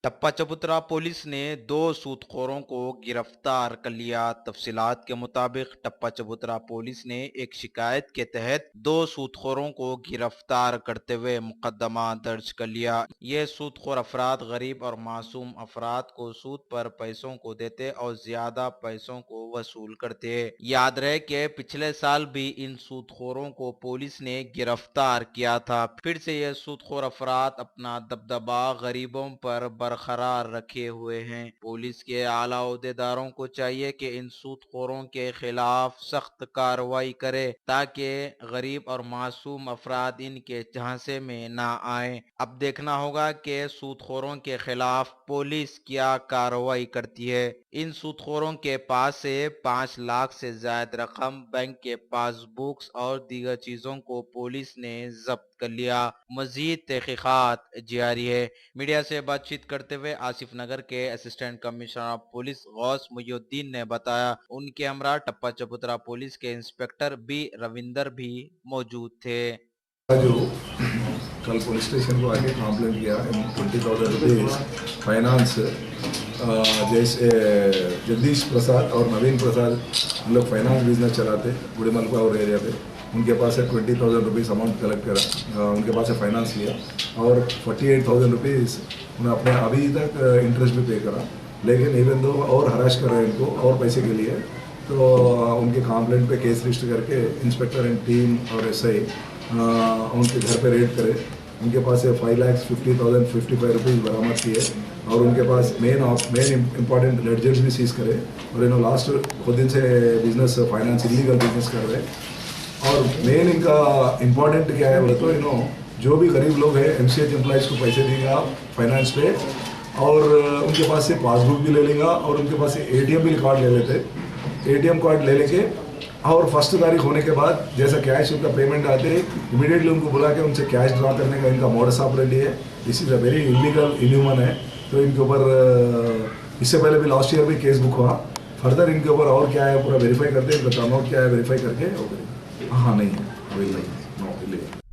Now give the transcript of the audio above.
टप्पा चबूतरा पुलिस ने 2 सूदखोरों को गिरफ्तार कर लिया। तफसीलात के मुताबिक टप्पा चबूतरा पुलिस ने एक शिकायत के तहत 2 सूदखोरों को गिरफ्तार करते हुए मुकदमा दर्ज कर लिया। ये सूदखोर अफराद गरीब और मासूम अफराद को सूद पर पैसों को देते और ज्यादा पैसों को वसूल करते हैं। याद रहे कि पिछले साल भी इन सूदखोरों को पुलिस ने गिरफ्तार किया था। फिर से ये सूदखोर अफराद अपना दबदबा गरीबों पर बरकरार रखे हुए हैं। पुलिस के आला ओहदेदारों को चाहिए कि इन सूदखोरों के खिलाफ सख्त कार्रवाई करे ताकि गरीब और मासूम अफराद इनके झांसे में ना आए। अब देखना होगा कि सूदखोरों के खिलाफ पुलिस क्या कार्रवाई करती है। इन सूदखोरों के पास से 5 लाख से ज्यादा रकम, बैंक के पासबुक्स और दीगर चीजों को पुलिस ने जब्त कर लिया। मजीद तहकीकात जारी है। मीडिया से बातचीत करते हुए आसिफ नगर के assistant commissioner of police Ghouse Muhiuddin ने बताया, उनके हमरा टप्पा चबूतरा पुलिस के इंस्पेक्टर बी रविंदर भी मौजूद थे। जो कल पुलिस स्टेशन को आके कंप्लेंट किया 20,000 रुपीज़ फाइनेंस जैसे जगदीश प्रसाद और नवीन प्रसाद, हम लोग फाइनेंस बिजनेस चलाते गुड़ीमलपा और एरिया पे। उनके पास से 20,000 रुपीज़ अमाउंट कलेक्ट करा, उनके पास से फाइनेंस लिया और 48,000 रुपीज़ उन्हें अपने अभी तक इंटरेस्ट भी पे करा। लेकिन इवन दो और हराश कर रहे हैं इनको और पैसे के लिए, तो उनके कंप्लेंट पे केस रजिस्टर करके इंस्पेक्टर एंड टीम और एसआई उनके घर पे रेड करे। उनके पास से 5,50,055 रुपीज़ बरामद किए और उनके पास मेन इंपॉर्टेंट लेडजर्स भी सीज करे। और लास्ट खुद दिन से बिजनेस फाइनेंस इलीगल बिजनेस कर रहे हैं। और मेन इनका इम्पॉर्टेंट क्या है बोले तो जो भी गरीब लोग हैं एमसीएच एम्प्लॉइज़ को पैसे देगा फाइनेंस पे, और उनके पास से पासबुक भी ले लेगा और उनके पास से एटीएम भी कार्ड ले लेते। एटीएम कार्ड ले लेके और 1 तारीख होने के बाद जैसा कैश उनका पेमेंट आते ही इमीडिएटली उनको बुला के उनसे कैश ड्रा करने का इनका मोडस ऑपरेंडी है। This is a very illegal inhuman है। तो इनके ऊपर इससे पहले भी लास्ट ईयर भी केस बुक हुआ। फर्दर इनके ऊपर और क्या है पूरा वेरीफाई करते हैं, इनका टर्नआउट क्या है वेरीफाई करके। हाँ नहीं है, नो इलीगल।